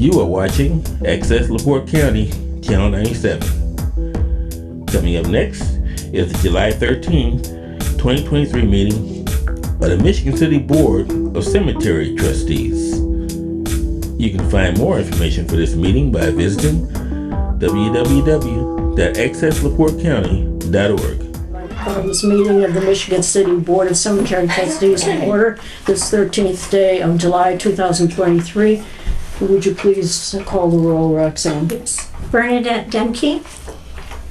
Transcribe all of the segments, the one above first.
You are watching Access LaPorte County, Channel 97. Coming up next is the July 13th, 2023 meeting of the Michigan City Board of Cemetery Trustees. You can find more information for this meeting by visiting www.accesslaportecounty.org. This meeting of the Michigan City Board of Cemetery Trustees in order this 13th day of July 2023. Would you please call the roll, Roxanne? Bernadette Demke,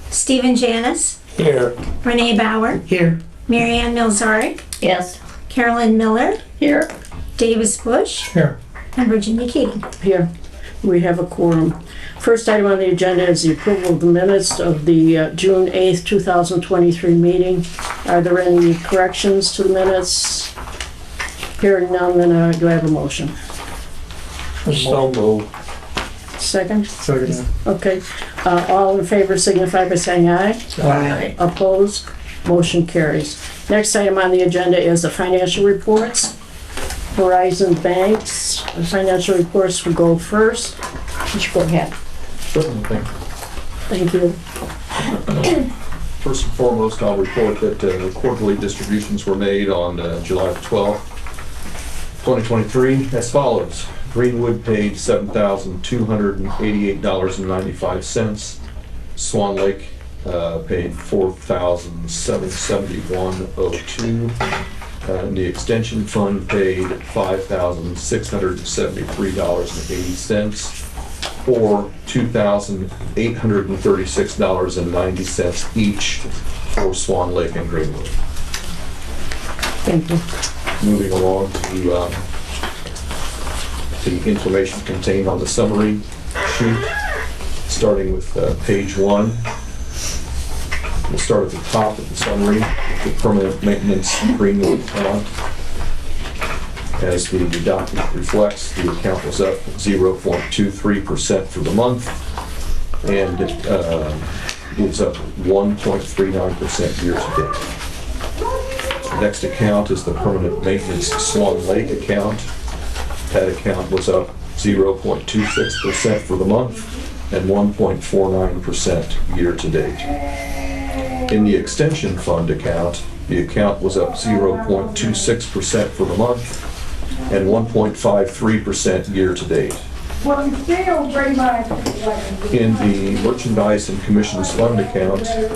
Stephen Janis, Here. Renee Bauer, Here. Marianne Milzarek, Yes. Carolyn Miller, Here. Davis Bush, Here. and Virginia Keating. Here. We have a quorum. First item on the agenda is the approval of the minutes of the June 8th, 2023 meeting. Are there any corrections to the minutes? Hearing none, then do I have a motion? So moved. Second? Second. Okay. All in favor signify by saying aye. Aye. Opposed? Motion carries. Next item on the agenda is the financial reports. Horizon Banks, the financial reports will go first. You should go ahead. Certainly. Thank you. First and foremost, I'll report that quarterly distributions were made on July 12th, 2023 as follows. Greenwood paid $7,288.95. Swan Lake paid $4,771.02. And the extension fund paid $5,673.80, or $2,836.90 each for Swan Lake and Greenwood. Thank you. Moving along to the information contained on the summary sheet, starting with page 1. We'll start at the top of the summary, the permanent maintenance Greenwood account. As the document reflects, the account was up 0.23% for the month, and it was up 1.39% year to date. The next account is the permanent maintenance Swan Lake account. That account was up 0.26% for the month and 1.49% year to date. In the extension fund account, the account was up 0.26% for the month and 1.53% year to date. In the merchandise and commissions fund account, the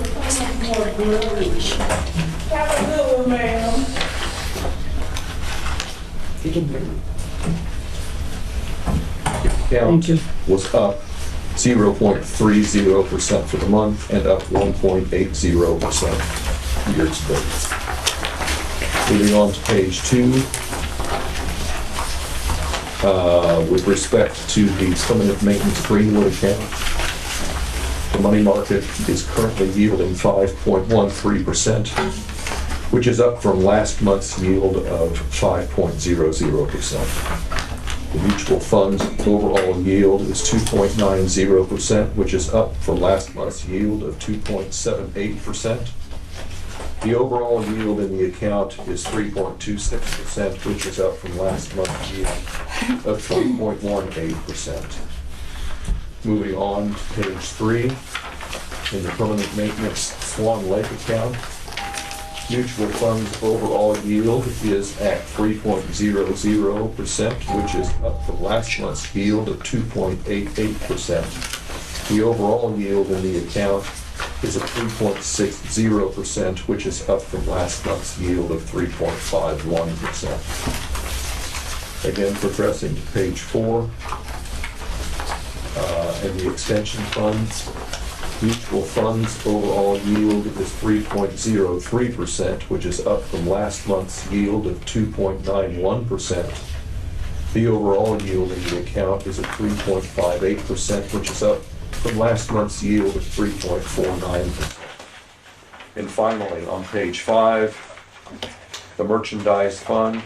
account was up 0.30% for the month and up 1.80% year to date. Moving on to page 2, with respect to the permanent maintenance Greenwood account, the money market is currently yielding 5.13%, which is up from last month's yield of 5.00%. The mutual fund's overall yield is 2.90%, which is up from last month's yield of 2.78%. The overall yield in the account is 3.26%, which is up from last month's yield of 3.18%. Moving on to page 3, in the permanent maintenance Swan Lake account, mutual funds overall yield is at 3.00%, which is up from last month's yield of 2.88%. The overall yield in the account is at 3.60%, which is up from last month's yield of 3.51%. Again, progressing to page 4, and the extension funds. Mutual funds overall yield is 3.03%, which is up from last month's yield of 2.91%. The overall yield in the account is at 3.58%, which is up from last month's yield of 3.49%. And finally, on page 5, the merchandise fund.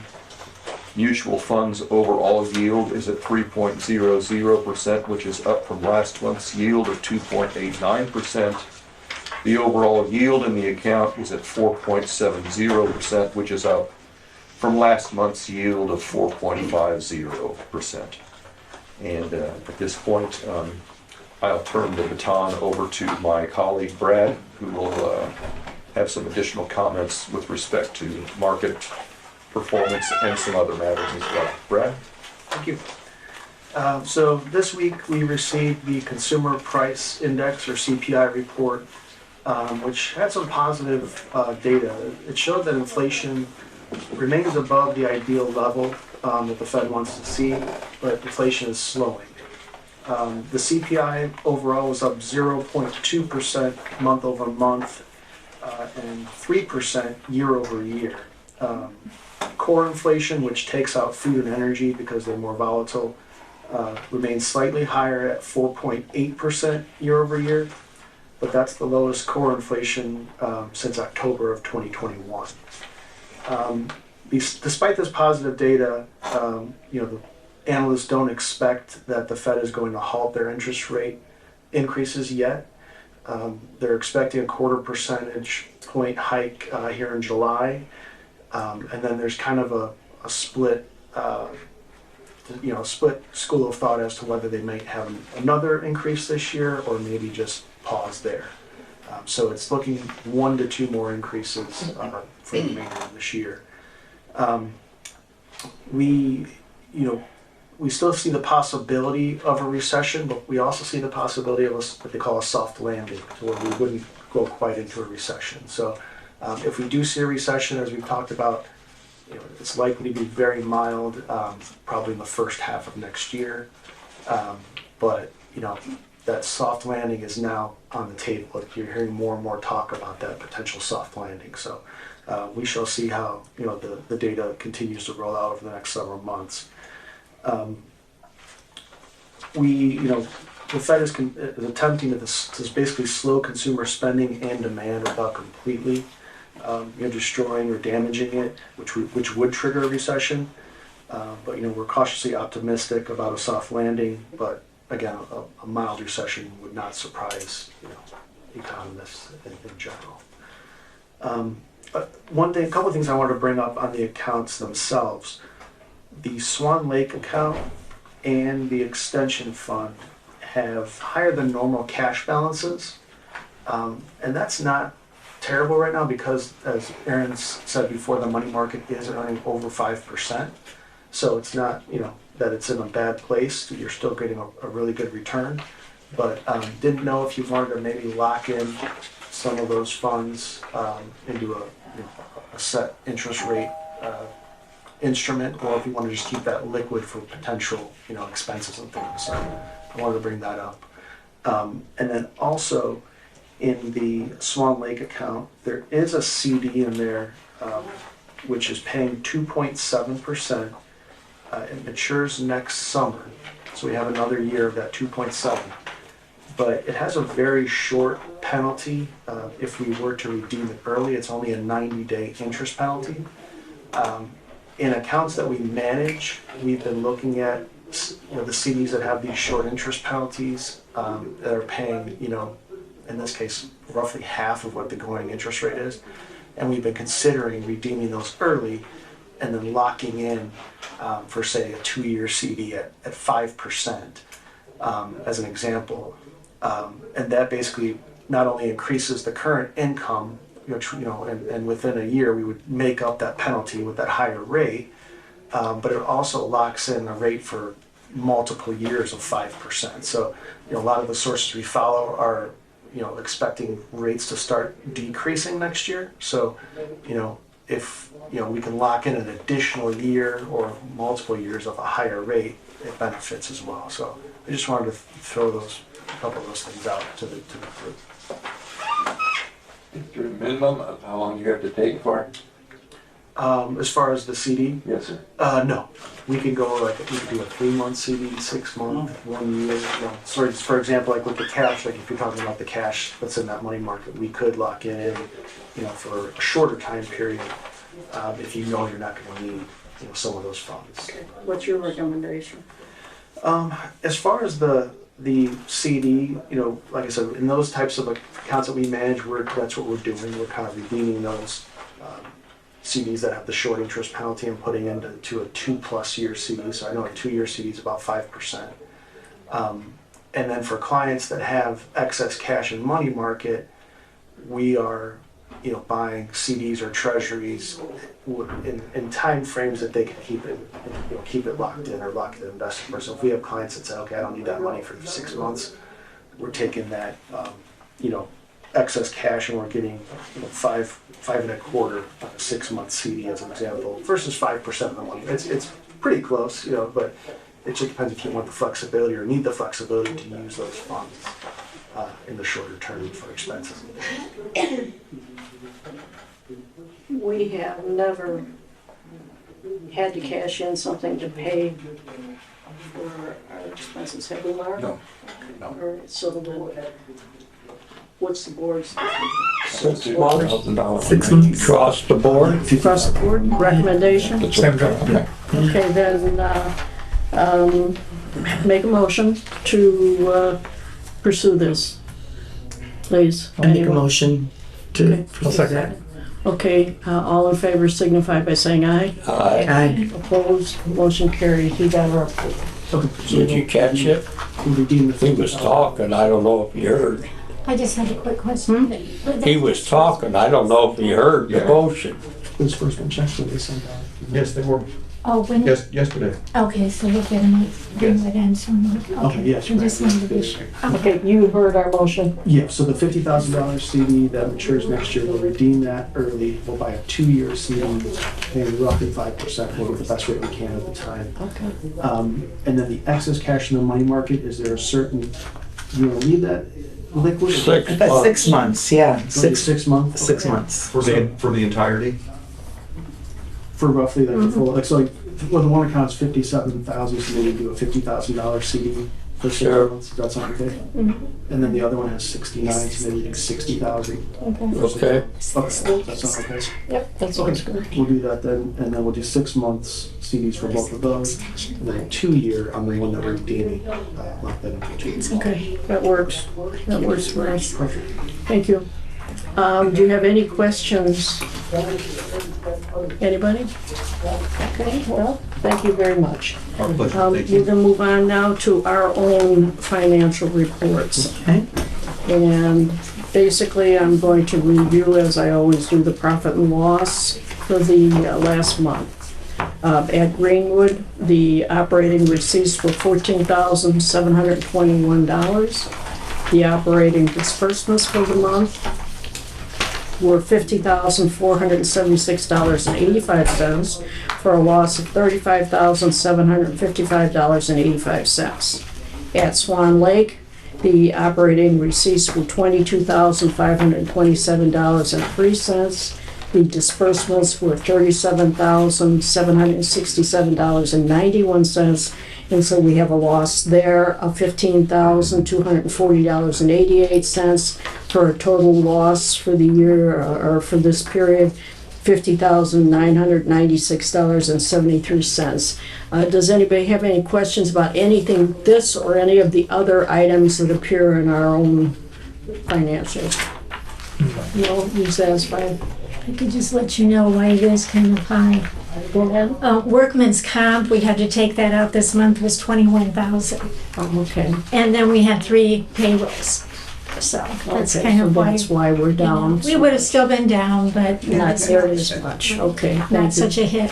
Mutual funds overall yield is at 3.00%, which is up from last month's yield of 2.89%. The overall yield in the account is at 4.70%, which is up from last month's yield of 4.50%. And at this point, I'll turn the baton over to my colleague Brad, who will have some additional comments with respect to market performance and some other matters as well. Brad? Thank you. So this week we received the Consumer Price Index, or CPI report, which had some positive data. It showed that inflation remains above the ideal level that the Fed wants to see, but inflation is slowing. The CPI overall was up 0.2% month over month and 3% year over year. Core inflation, which takes out food and energy because they're more volatile, remains slightly higher at 4.8% year over year, but that's the lowest core inflation since October of 2021. Despite this positive data, the analysts don't expect that the Fed is going to halt their interest rate increases yet. They're expecting a 0.25 percentage point hike here in July, and then there's kind of a split, split school of thought as to whether they might have another increase this year or maybe just pause there. So it's looking 1 to 2 more increases for the remainder of this year. We still see the possibility of a recession, but we also see the possibility of what they call a soft landing, to where we wouldn't go quite into a recession. So if we do see a recession, as we've talked about, it's likely to be very mild, probably in the first half of next year. But that soft landing is now on the table. You're hearing more and more talk about that potential soft landing. So we shall see how the data continues to roll out over the next several months. The Fed is attempting to basically slow consumer spending and demand without completely destroying or damaging it, which would trigger a recession. But we're cautiously optimistic about a soft landing. But again, a mild recession would not surprise economists in general. A couple of things I wanted to bring up on the accounts themselves. The Swan Lake account and the extension fund have higher than normal cash balances. And that's not terrible right now because, as Aaron said before, the money market is earning over 5%. So it's not, that it's in a bad place. You're still getting a really good return. But didn't know if you wanted to maybe lock in some of those funds into a set interest rate instrument, or if you want to just keep that liquid for potential expenses and things. So I wanted to bring that up. And then also in the Swan Lake account, there is a CD in there which is paying 2.7%. It matures next summer, so we have another year of that 2.7. But it has a very short penalty. If we were to redeem it early, it's only a 90-day interest penalty. In accounts that we manage, we've been looking at the CDs that have these short interest penalties that are paying, in this case, roughly half of what the going interest rate is. And we've been considering redeeming those early and then locking in for, say, a 2-year CD at 5% as an example. And that basically not only increases the current income, and within a year we would make up that penalty with that higher rate, but it also locks in a rate for multiple years of 5%. So, a lot of the sources we follow are, expecting rates to start decreasing next year. So, if we can lock in an additional year or multiple years of a higher rate, it benefits as well. So I just wanted to throw a couple of those things out to the group. Is there a minimum of how long you have to take for it? As far as the CD? Yes, sir. No. We can go we could do a 3-month CD, 6-month, 1 year. So for example, like with the cash, like if you're talking about the cash that's in that money market, we could lock in, for a shorter time period if you're not going to need, some of those funds. What's your recommendation? As far as the CD, like I said, in those types of accounts that we manage, that's what we're doing. We're kind of redeeming those CDs that have the short interest penalty and putting into a 2+ year CD. So I know a 2-year CD is about 5%. And then for clients that have excess cash in money market, we are, buying CDs or treasuries in time frames that they can keep it locked in or lock the investment. For. So if we have clients that say, okay, I don't need that money for 6 months, we're taking that, excess cash and we're getting, 5.25 on a 6 month CD as an example versus 5% of the money. It's pretty close, but it just depends if you want the flexibility or need the flexibility to use those funds in the shorter term for expenses. We have never had to cash in something to pay for our expenses, have we, Mark? No. All right, so what's the board's $6,000. 6 months across the board. across the board recommendation? Okay. Okay, then, make a motion to pursue this, please. I'll make a Anyone? motion to. I'll second that. Okay, all in favor signify by saying aye. Aye. Opposed, motion carried. He got our, Did you catch it? He was talking, I don't know if you heard. I just had a quick question. He was talking, I don't know if he heard the motion. Disbursement checks that they sent out. Yes, they were, Oh, when, yesterday. okay, so we'll get them, bring that in soon. Okay, yes, I just wanted to be sure. okay, you heard our motion. Yeah, so the $50,000 CD that matures next year, we'll redeem that early. We'll buy a 2-year CD, paying roughly 5%, we'll get the best rate we can at the time. Okay. And then the excess cash in the money market, is there a certain, you want to leave that liquid? 6 That's months. 6 months, yeah. Only 6 6 months? 6 months. For the entirety? For roughly the full, well, the one account's 57,000, so maybe do a $50,000 CD for 6 Sure. months. Does that sound okay? And then the other one has 69, so maybe do 60,000. Okay. Okay, that sounds okay. Yep, that sounds good. We'll do that then, and then we'll do 6 months CDs for both of those, and then a 2-year on the one that we're redeeming, lock that in for 2 years. Okay, that works. That works for us. Perfect. Thank you. Do you have any questions? Anybody? Okay, well, thank you very much. Our pleasure, thank We're you. gonna move on now to our own financial reports. Okay. And basically, I'm going to review, as I always do, the profit and loss for the last month. At Greenwood, the operating receipts were $14,721. The operating disbursements for the month were $50,476.85 for a loss of $35,755.85. At Swan Lake, the operating receipts were $22,527.03. The disbursements were $37,767.91. And so we have a loss there of $15,240.88 for a total loss for the year, or for this period, $50,996.73. Does anybody have any questions about anything, this or any of the other items that appear in our own financials? No, you satisfied? I could just let you know why it is kind of high. Go ahead. Workman's comp, we had to take that out this month, was 21,000. Oh, okay. And then we had 3 payrolls. So that's Okay, kind so of why. that's why we're down. We would have still been down, but Not it's nearly as much. Okay, not thank you. such a hit.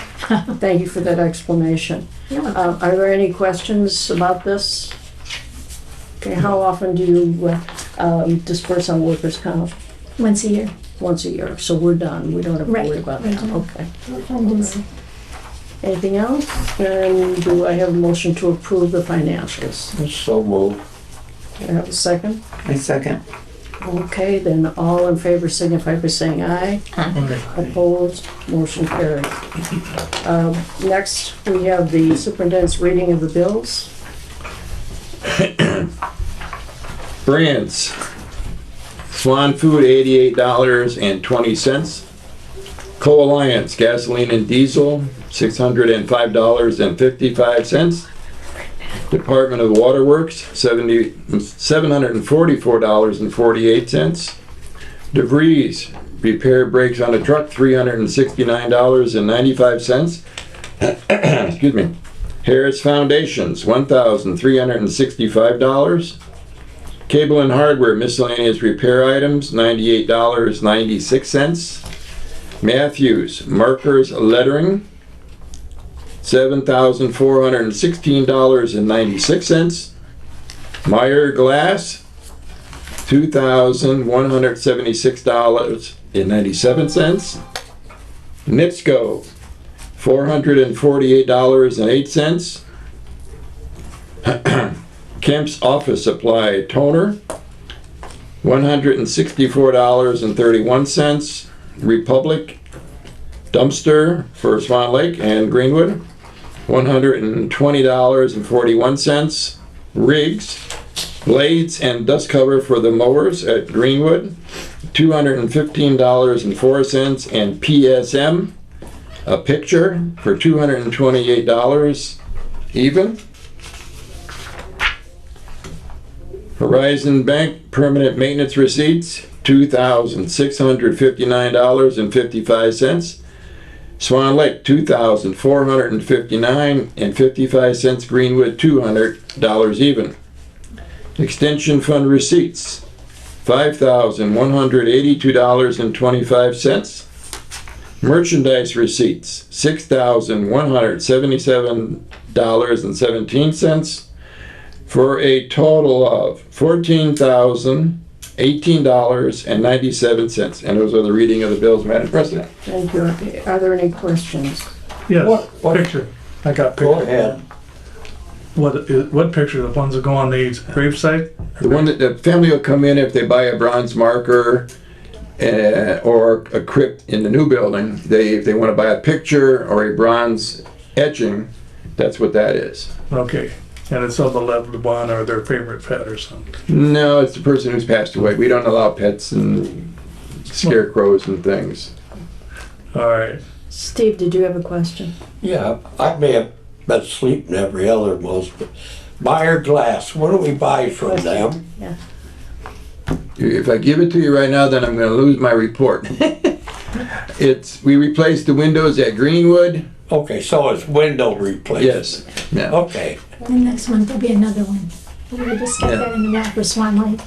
Thank you for that explanation. Are there any questions about this? Okay, how often do you disperse on workers' comp? Once a year. Once a year, so we're done. We don't have to Right, worry about we're that. done. Okay. Anything else? And do I have a motion to approve the financials? So moved. Do I have a second? I second. Okay, then all in favor signify by saying aye. Opposed, motion carried. Next, we have the superintendent's reading of the bills. Brands. Swan Food, $88.20. Co-Alliance, gasoline and diesel, $605.55. Department of Waterworks, $744.48. DeVries, repair brakes on a truck, $369.95. Excuse me. Harris Foundations, $1,365. Cable and hardware miscellaneous repair items, $98.96. Matthews Markers Lettering, $7,416.96. Meyer Glass, $2,176.97. Nitsco, $448.08. Kemp's Office Supply Toner, $164.31. Republic Dumpster for Swan Lake and Greenwood, $120.41. Riggs Blades and Dust Cover for the mowers at Greenwood, $215.04. And PSM a picture for $228 even. Horizon Bank permanent maintenance receipts, $2,659.55. Swan Lake, $2,459.55. Greenwood, $200 even. Extension fund receipts, $5,182.25. Merchandise receipts, $6,177.17. For a total of $14,018.97. And those are the reading of the bills, Madam President. Thank you. Are there any questions? Yes, What- picture. I got Go picture. ahead. What picture? The ones that go on the gravesite? The one that the family will come in if they buy a bronze marker or a crypt in the new building. If they want to buy a picture or a bronze etching, that's what that is. Okay. And it's of the loved one or their favorite pet or something. No, it's the person who's passed away. We don't allow pets and scarecrows and things. All right. Steve, did you have a question? Yeah, I may have been sleeping every other month, but Meyer Glass, what do we buy from them? If I give it to you right now, then I'm going to lose my report. We replaced the windows at Greenwood. Okay, so it's window replacement. Yes. Yeah. Okay. And next month there'll be another one. We just got that in the mail for Swan Lake.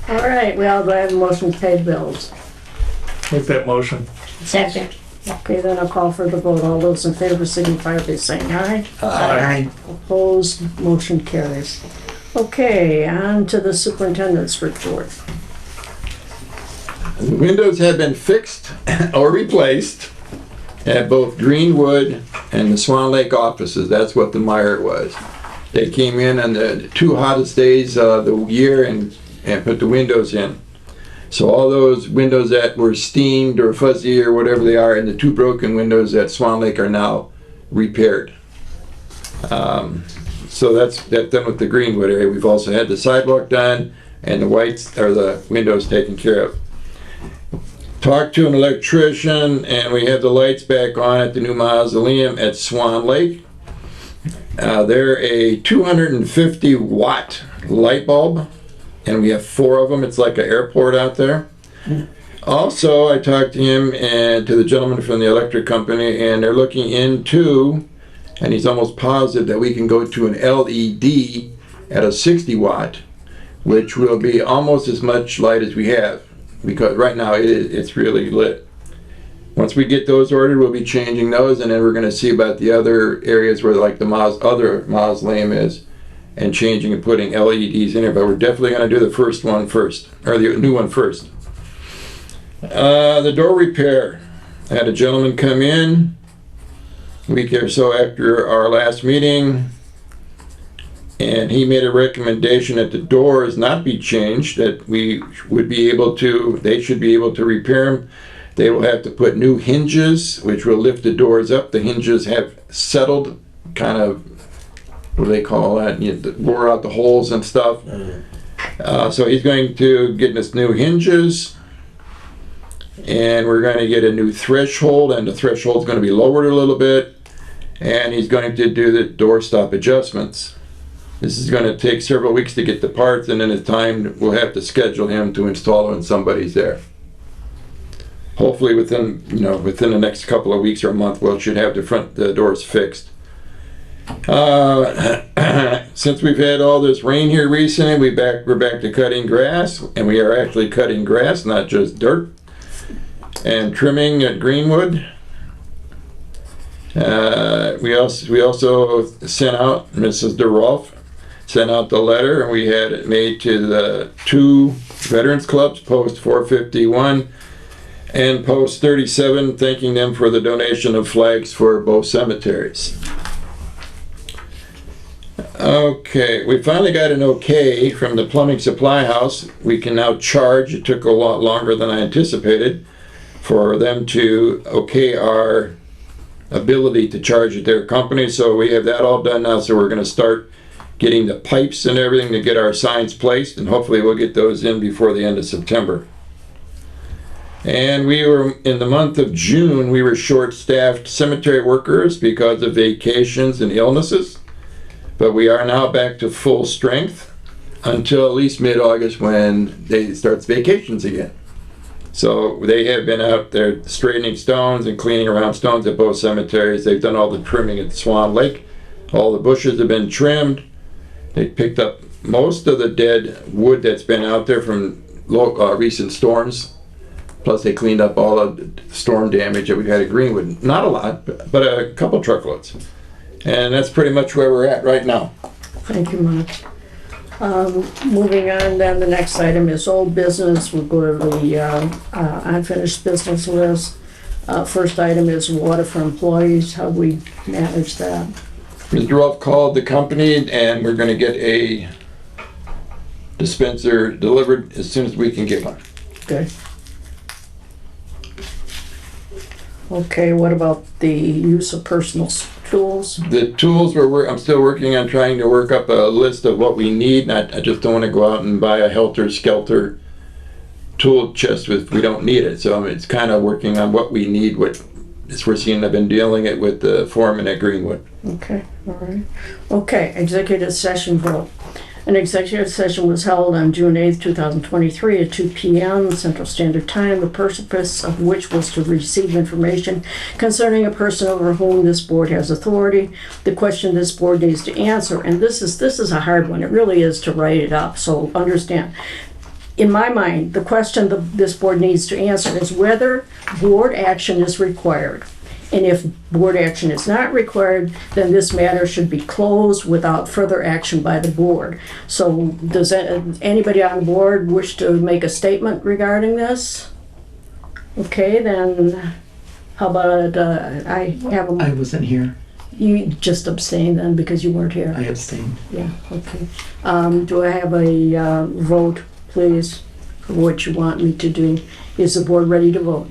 All right, well, do I have a motion to pay the bills? Make that motion. Second. Okay, then I'll call for the vote. All those in favor signify by saying aye. Aye. Opposed, motion carries. Okay, on to the superintendent's report. The windows have been fixed or replaced at both Greenwood and the Swan Lake offices. That's what the Meyer was. They came in on the two hottest days of the year and put the windows in. So all those windows that were steamed or fuzzy or whatever they are, and the two broken windows at Swan Lake are now repaired. So that's done with the Greenwood area. We've also had the sidewalk done and the whites or the windows taken care of. Talked to an electrician and we have the lights back on at the new mausoleum at Swan Lake. They're a 250 watt light bulb and we have 4 of them. It's like an airport out there. Also, I talked to him and to the gentleman from the electric company, and they're looking into, and he's almost positive that we can go to an LED at a 60 watt, which will be almost as much light as we have, because right now it's really lit. Once we get those ordered, we'll be changing those, and then we're going to see about the other areas where like the other mausoleum is, and changing and putting LEDs in there. But we're definitely going to do the first one first, or the new one first. The door repair. I had a gentleman come in a week or so after our last meeting, and he made a recommendation that the doors not be changed, that we would be able to, they should be able to repair them. They will have to put new hinges, which will lift the doors up. The hinges have settled, kind of, what do they call that? Wore out the holes and stuff. So he's going to get us new hinges, and we're going to get a new threshold, and the threshold's going to be lowered a little bit, and he's going to do the door stop adjustments. This is going to take several weeks to get the parts, and then in time we'll have to schedule him to install it when somebody's there. Hopefully within the next couple of weeks or a month, we should have the doors fixed. Since we've had all this rain here recently, we're back to cutting grass, and we are actually cutting grass, not just dirt, and trimming at Greenwood. We also sent out, Mrs. DeRolf sent out the letter, and we had it made to the 2 Veterans Clubs, Post 451 and Post 37, thanking them for the donation of flags for both cemeteries. Okay, we finally got an okay from the plumbing supply house. We can now charge. It took a lot longer than I anticipated for them to okay our ability to charge at their company. So we have that all done now. So we're going to start getting the pipes and everything to get our signs placed, and hopefully we'll get those in before the end of September. And we were, in the month of June, we were short-staffed cemetery workers because of vacations and illnesses. But we are now back to full strength until at least mid-August when they start vacations again. So they have been out there straightening stones and cleaning around stones at both cemeteries. They've done all the trimming at Swan Lake. All the bushes have been trimmed. They picked up most of the dead wood that's been out there from recent storms. Plus they cleaned up all of the storm damage that we've had at Greenwood. Not a lot, but a couple truckloads. And that's pretty much where we're at right now. Thank you, Mark. Moving on, then the next item is old business. We'll go to the unfinished business list. First item is water for employees. How we manage that? Mr. Rolfe called the company, and we're going to get a dispenser delivered as soon as we can get one. Okay. Okay, what about the use of personal tools? The tools, I'm still working on trying to work up a list of what we need. I just don't want to go out and buy a helter-skelter tool chest if we don't need it. So it's kind of working on what we need, what is foreseen. I've been dealing it with the foreman at Greenwood. Okay, all right. Okay, executive session vote. An executive session was held on June 8th, 2023 at 2 p.m. Central Standard Time, the purpose of which was to receive information concerning a person over whom this board has authority. The question this board needs to answer, and this is a hard one. It really is to write it up, so understand. In my mind, the question this board needs to answer is whether board action is required. And if board action is not required, then this matter should be closed without further action by the board. So does anybody on board wish to make a statement regarding this? Okay, then how about I I wasn't here. You just abstain then because you weren't here? I abstained. Yeah, okay. Do I have a vote, please, for what you want me to do? Is the board ready to vote?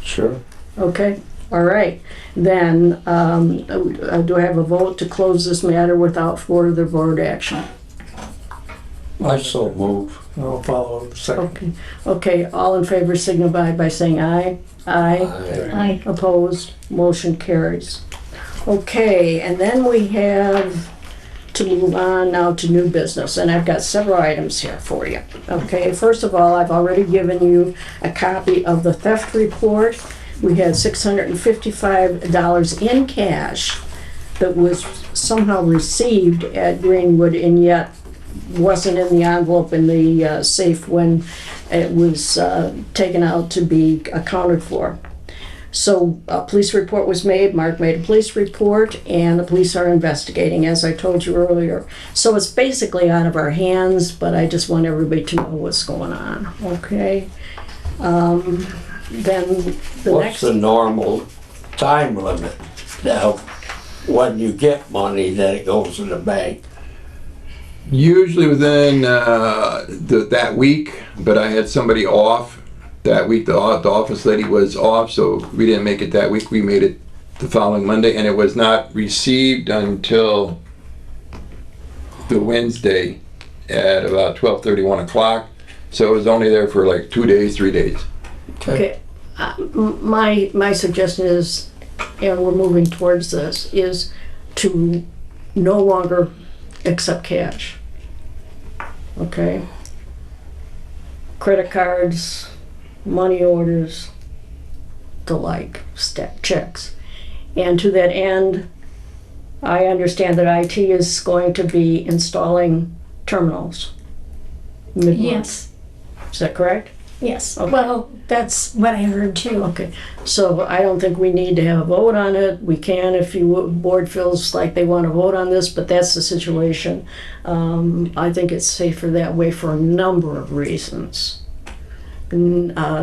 Sure. Okay, all right. Then, do I have a vote to close this matter without further board action? I so move. I'll follow second. Okay, all in favor signify by saying aye. Aye. Aye. Opposed, motion carries. Okay, and then we have to move on now to new business, and I've got several items here for you. Okay, first of all, I've already given you a copy of the theft report. We had $655 in cash that was somehow received at Greenwood and yet wasn't in the envelope in the safe when it was taken out to be accounted for. So a police report was made, Mark made a police report, and the police are investigating, as I told you earlier. So it's basically out of our hands, but I just want everybody to know what's going on, okay? Then the What's next... the normal time limit now when you get money that it goes in the bank? Usually within that week, but I had somebody off that week. The office lady was off, so we didn't make it that week. We made it the following Monday, and it was not received until the Wednesday at about 12:30, 1 o'clock. So it was only there for like 2 days, 3 days. Okay, my suggestion is, and we're moving towards this, is to no longer accept cash. Okay? Credit cards, money orders, the like, checks. And to that end, I understand that IT is going to be installing terminals. Mid-month. Yes, Is that correct? yes. Okay. Well, that's what I heard too. Okay, so I don't think we need to have a vote on it. We can if you board feels like they want to vote on this, but that's the situation. I think it's safer that way for a number of reasons. Not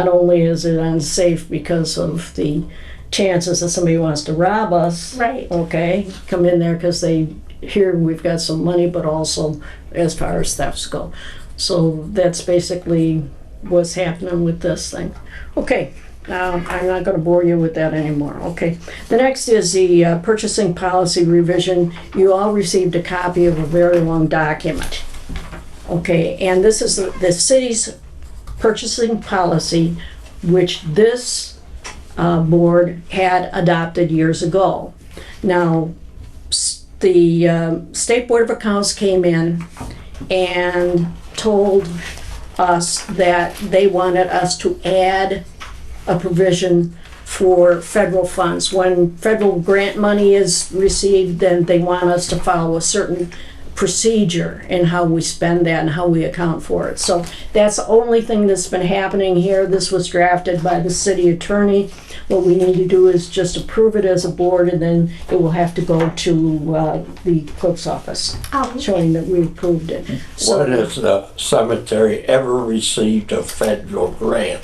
only is it unsafe because of the chances that somebody wants to rob us, Right. okay, come in there because they hear we've got some money, but also as far as thefts go. So that's basically what's happening with this thing. Okay, I'm not going to bore you with that anymore. Okay, the next is the purchasing policy revision. You all received a copy of a very long document. Okay, and this is the city's purchasing policy, which this board had adopted years ago. Now, the State Board of Accounts came in and told us that they wanted us to add a provision for federal funds. When federal grant money is received, then they want us to follow a certain procedure in how we spend that and how we account for it. So that's the only thing that's been happening here. This was drafted by the city attorney. What we need to do is just approve it as a board, and then it will have to go to the clerk's office, Oh, showing that we approved it. So, When has the cemetery ever received a federal grant?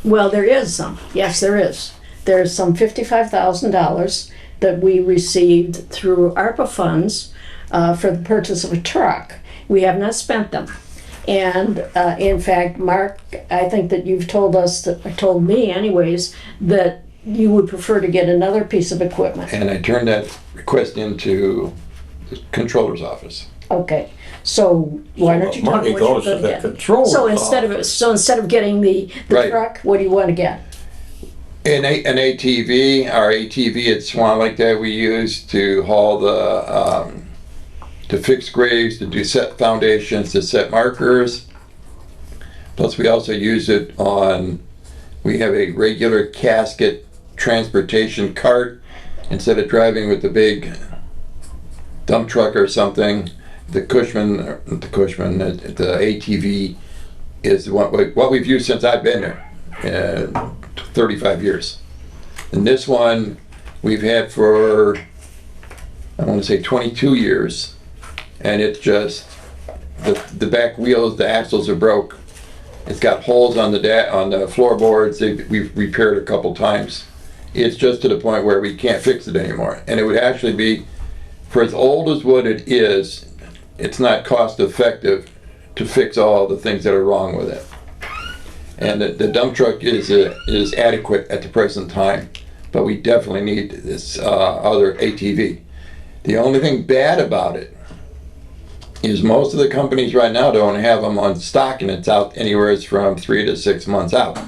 well, there is some. Yes, there is. There's some $55,000 that we received through ARPA funds for the purchase of a truck. We have not spent them. And in fact, Mark, I think that you've told us, told me anyways, that you would prefer to get another piece of equipment. And I turned that request into the controller's office. Okay, so why don't you tell me Money what you're goes to gonna the get? controller's So instead of getting the Right. truck, what do you want to get? An ATV, our ATV at Swan Lake that we use to haul the, to fix graves, to do set foundations, to set markers. Plus we also use it on, we have a regular casket transportation cart. Instead of driving with the big dump truck or something, the ATV is what we've used since I've been there, 35 years. And this one we've had for, I want to say 22 years. And it's just, the back wheels, the axles are broke. It's got holes on the floorboards. We've repaired a couple times. It's just to the point where we can't fix it anymore. And it would actually be, for as old as what it is, it's not cost effective to fix all the things that are wrong with it. And the dump truck is adequate at the present time, but we definitely need this other ATV. The only thing bad about it is most of the companies right now don't have them on stock, and it's out anywhere from 3 to 6 months out.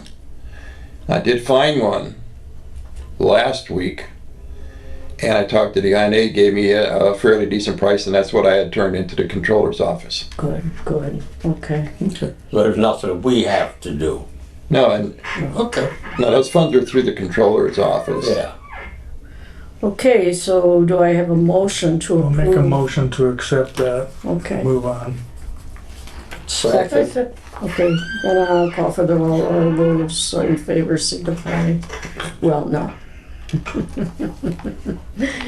I did find one last week, and I talked to the guy, and they gave me a fairly decent price, and that's what I had turned into the controller's office. Good, okay. There's nothing we have to do. No, and Okay. no, those funds are through the controller's office. Yeah. Okay, so do I have a motion to I'll approve? make a motion to accept that, Okay. move on. Second. Okay, then I'll call for the roll. All those in favor signify, well, no.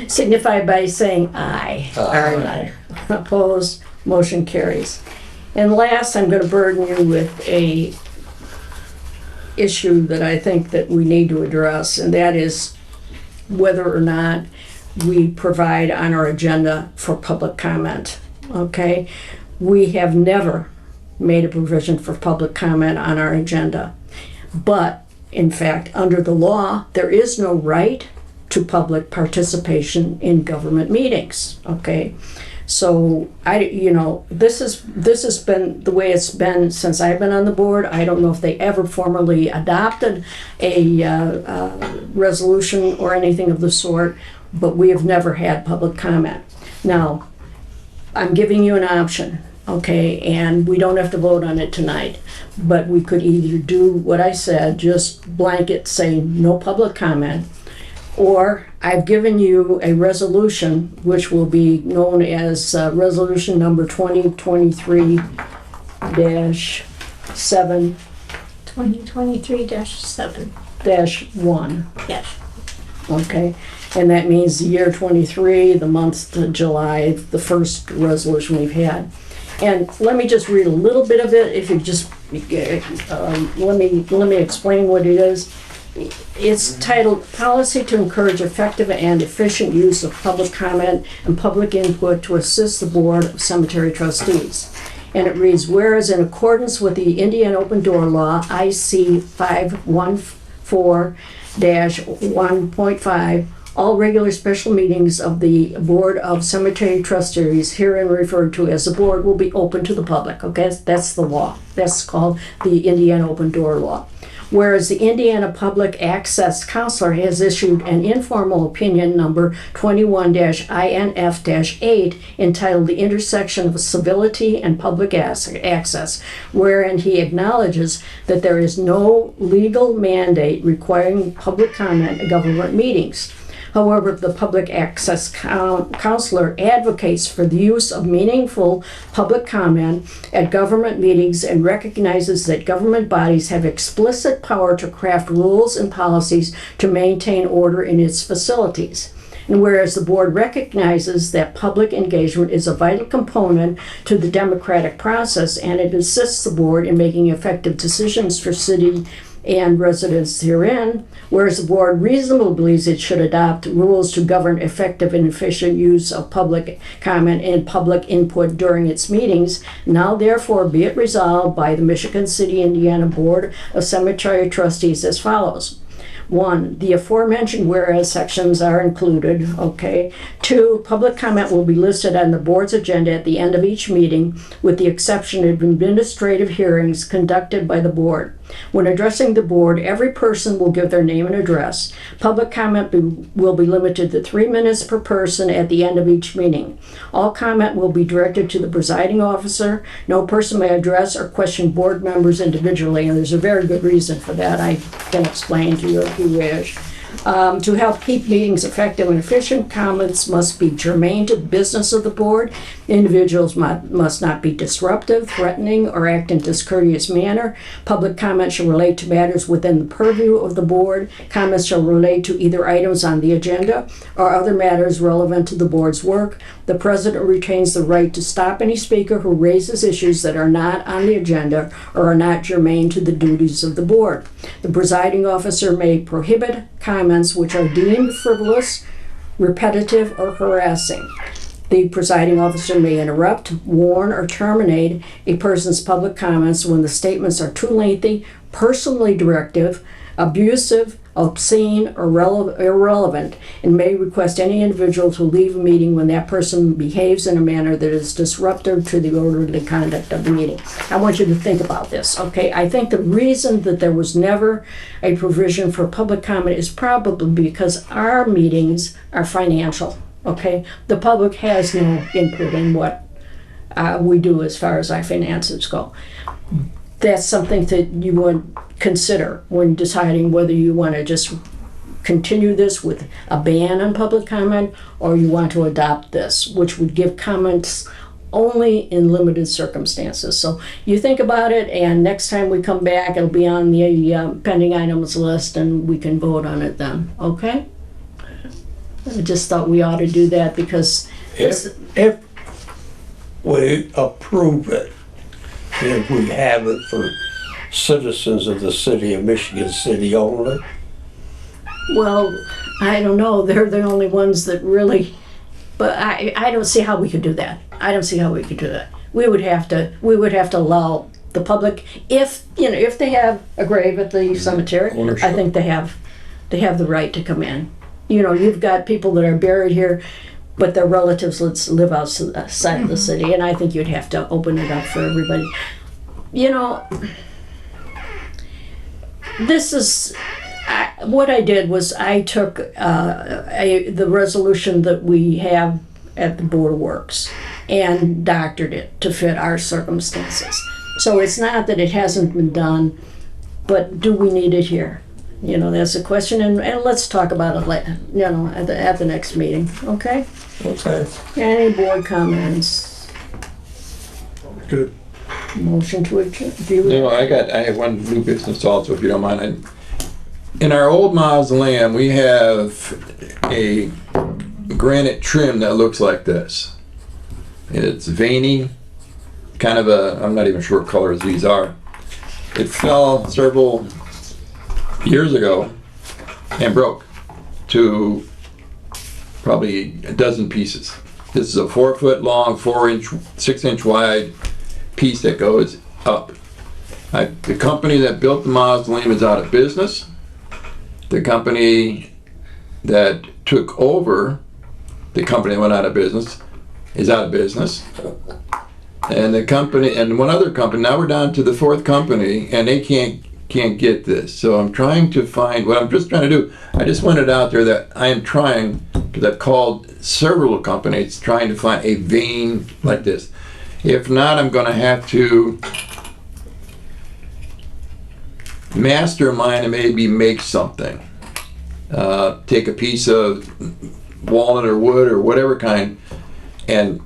Signify by saying aye. Aye. Opposed, motion carries. And last, I'm gonna burden you with a issue that I think that we need to address, and that is whether or not we provide on our agenda for public comment, okay? We have never made a provision for public comment on our agenda. But, in fact, under the law, there is no right to public participation in government meetings, okay? So, this has been the way it's been since I've been on the board. I don't know if they ever formally adopted a resolution or anything of the sort, but we have never had public comment. Now, I'm giving you an option, okay, and we don't have to vote on it tonight, but we could either do what I said, just blanket say no public comment, Or I've given you a resolution, which will be known as resolution number 2023-7 2023-7. -1. Yes. Okay, and that means the year 23, the month to July, the first resolution we've had. And let me just read a little bit of it, if you just, let me explain what it is. It's titled Policy to Encourage Effective and Efficient Use of Public Comment and Public Input to Assist the Board of Cemetery Trustees. And it reads, whereas in accordance with the Indiana Open Door Law, IC 514-1.5, all regular special meetings of the Board of Cemetery Trustees, herein referred to as the board, will be open to the public. Okay, that's the law. That's called the Indiana Open Door Law. Whereas the Indiana Public Access Counselor has issued an informal opinion number 21-INF-8 entitled The Intersection of Civility and Public Access, wherein he acknowledges that there is no legal mandate requiring public comment at government meetings. However, the Public Access Counselor advocates for the use of meaningful public comment at government meetings and recognizes that government bodies have explicit power to craft rules and policies to maintain order in its facilities. And whereas the board recognizes that public engagement is a vital component to the democratic process and it assists the board in making effective decisions for city and residents herein, whereas the board reasonably believes it should adopt rules to govern effective and efficient use of public comment and public input during its meetings, now therefore be it resolved by the Michigan City, Indiana Board of Cemetery Trustees as follows. 1, the aforementioned whereas sections are included, okay. 2, public comment will be listed on the board's agenda at the end of each meeting, with the exception of administrative hearings conducted by the board. When addressing the board, every person will give their name and address. Public comment will be limited to 3 minutes per person at the end of each meeting. All comment will be directed to the presiding officer. No person may address or question board members individually, and there's a very good reason for that. I can explain to you if you wish. To help keep meetings effective and efficient, comments must be germane to the business of the board. Individuals must not be disruptive, threatening, or act in discourteous manner. Public comment shall relate to matters within the purview of the board. Comments shall relate to either items on the agenda or other matters relevant to the board's work. The president retains the right to stop any speaker who raises issues that are not on the agenda or are not germane to the duties of the board. The presiding officer may prohibit comments which are deemed frivolous, repetitive, or harassing. The presiding officer may interrupt, warn, or terminate a person's public comments when the statements are too lengthy, personally directive, abusive, obscene, or irrelevant, and may request any individual to leave a meeting when that person behaves in a manner that is disruptive to the orderly conduct of the meeting. I want you to think about this, okay? I think the reason that there was never a provision for public comment is probably because our meetings are financial, okay? The public has no input in what we do as far as our finances go. That's something that you would consider when deciding whether you want to just continue this with a ban on public comment or you want to adopt this, which would give comments only in limited circumstances. So you think about it, and next time we come back, it'll be on the pending items list and we can vote on it then, okay? I just thought we ought to do that because If we approve it, if we have it for citizens of the city of Michigan City only, well, I don't know, they're the only ones that really, but I don't see how we could do that. I don't see how we could do that. We would have to allow the public, if they have a grave at the cemetery, Ownership. I think they have the right to come in. You've got people that are buried here, but their relatives live outside of the city, and I think you'd have to open it up for everybody. This is what I did was I took the resolution that we have at the Board of Works and doctored it to fit our circumstances. So it's not that it hasn't been done, but do we need it here? You know, that's a question, and let's talk about it later, you know, at the next meeting, okay? Okay. Any board comments? Good. Motion to adjourn. Do you- No, I have one new business also, if you don't mind. In our old mausoleum, we have a granite trim that looks like this. It's veiny, kind of I'm not even sure what colors these are. It fell several years ago and broke to probably a dozen pieces. This is a 4-foot long, 6-inch wide piece that goes up. The company that built the mausoleum is out of business. The company that took over the company that went out of business is out of business. And the company, and one other company, now we're down to the 4th company, and they can't get this. So I'm trying to find, what I'm just trying to do, I just wanted out there that I am trying, because I've called several companies trying to find a vein like this. If not, I'm going to have to mastermind and maybe make something. Take a piece of walnut or wood or whatever kind, and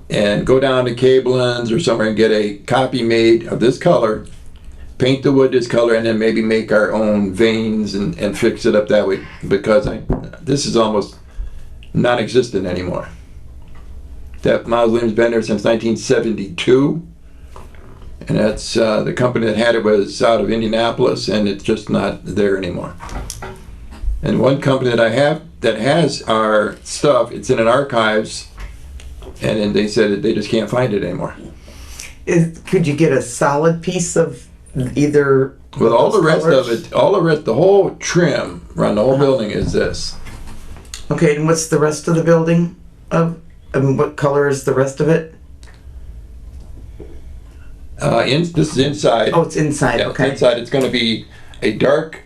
go down to Cablelands or somewhere and get a copy made of this color, paint the wood this color, and then maybe make our own veins and fix it up that way, because this is almost non-existent anymore. That mausoleum's been there since 1972, and that's the company that had it was out of Indianapolis, and it's just not there anymore. And one company that I have that has our stuff, it's in an archives, and then they said that they just can't find it anymore. Could you get a solid piece of either? With all the rest colors? of it, the whole trim around the whole building is this. Okay, and what's the rest of the building of? What color is the rest of it? This is inside. Oh, it's inside. Yeah, Okay. inside it's going to be a dark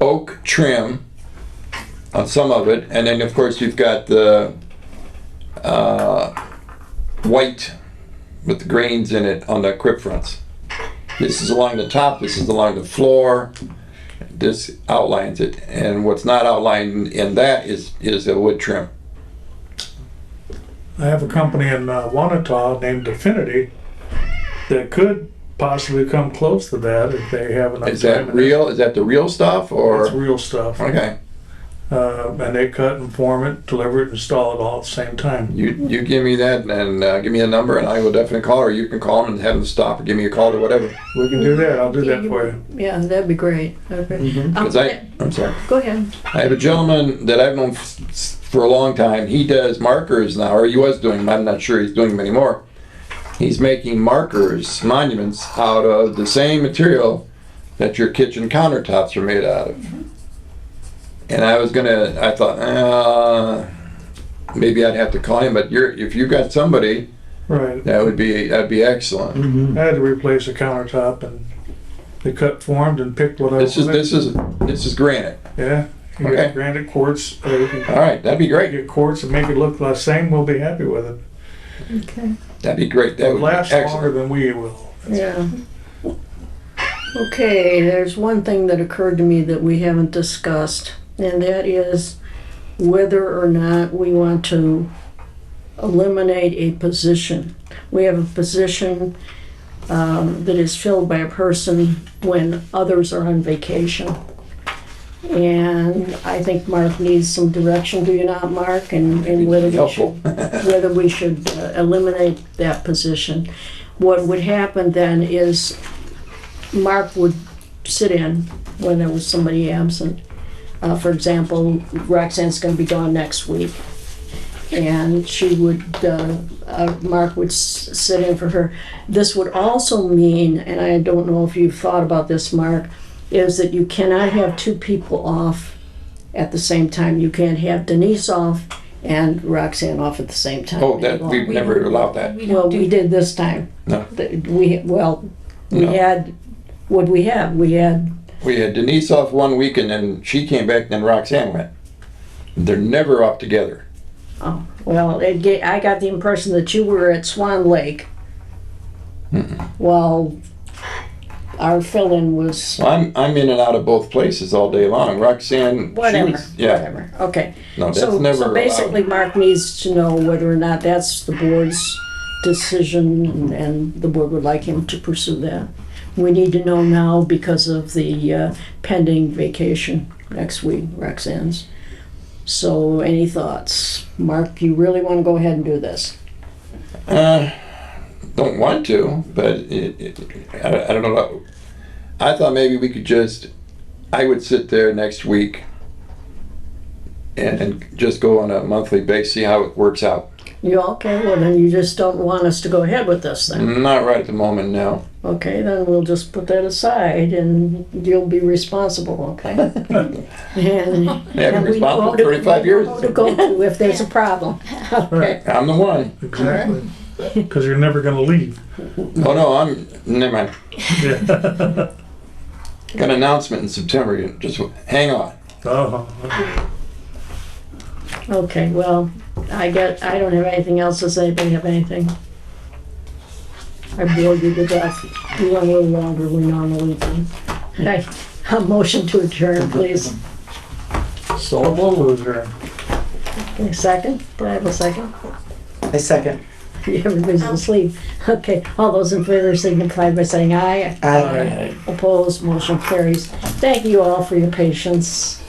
oak trim on some of it, and then of course you've got the white with the grains in it on the crypt fronts. This is along the top, this is along the floor, this outlines it, and what's not outlined in that is a wood trim. I have a company in Wanata named Affinity that could possibly come close to that if they have enough Is time. that real? Is that the real stuff, or? It's real stuff. Okay. And they cut and form it, deliver it, install it all at the same time. You give me that and give me a number, and I will definitely call, or you can call them and have them stop or give me a call or whatever. We can do that. I'll do that for you. Yeah, that'd be great. Okay. Because I'm sorry. Go ahead. I have a gentleman that I've known for a long time. He does markers now, or he was doing them. I'm not sure he's doing them anymore. He's making markers, monuments, out of the same material that your kitchen countertops are made out of. And I thought, maybe I'd have to call him, but if you got somebody, Right. that'd be excellent. I had to replace a countertop, and they cut, formed, and picked what I This is granite. Yeah. You Okay. get granite quartz. You can All right, that'd be great. get quartz and make it look the same. We'll be happy with it. Okay. That'd be great. That It'll would be last longer excellent. than we will. Yeah. Okay, there's one thing that occurred to me that we haven't discussed, and that is whether or not we want to eliminate a position. We have a position that is filled by a person when others are on vacation. And I think Mark needs some direction, do you not, Mark? And whether we Helpful. should, whether we should eliminate that position. What would happen then is Mark would sit in when there was somebody absent. For example, Roxanne's going to be gone next week, and she would, Mark would sit in for her. This would also mean, and I don't know if you've thought about this, Mark, is that you cannot have two people off at the same time. You can't have Denise off and Roxanne off at the same time. Oh, that we've never allowed that. Well, we did this time. No. We No. had, what'd we have? We had, We had Denise off one week, and then she came back, and then Roxanne went. They're never off together. oh, well, I got the impression that you were at Swan Lake. Well, our fill-in was Well, I'm in and out of both places all day long. Roxanne, she whatever, was, yeah. whatever, okay. No, that's So, never so basically, allowed. Mark needs to know whether or not that's the board's decision, and the board would like him to pursue that. We need to know now because of the pending vacation next week, Roxanne's. So, any thoughts? Mark, you really want to go ahead and do this? Don't want to, but I don't know. I thought maybe we could I would sit there next week and just go on a monthly basis, see how it works out. You okay? Well, then you just don't want us to go ahead with this then? Not right at the moment, no. Okay, then we'll just put that aside and you'll be responsible, okay? And, Yeah, and been we know responsible who to- 35 years. we know who to go to if there's a problem. Okay. I'm the one. Exactly. Because you're never gonna leave. Oh, no, never mind. Yeah. Got an announcement in September, you just hang on. Uh-huh. Okay, well, I don't have anything else. Does anybody have anything? I bored you to death. We went a little longer than we normally do. Okay, a motion to adjourn, please. So loser. Okay, second? Do I have a second? I second. Everybody's asleep. Okay, all those in favor signify by saying aye. Aye. Opposed, motion carries. Thank you all for your patience.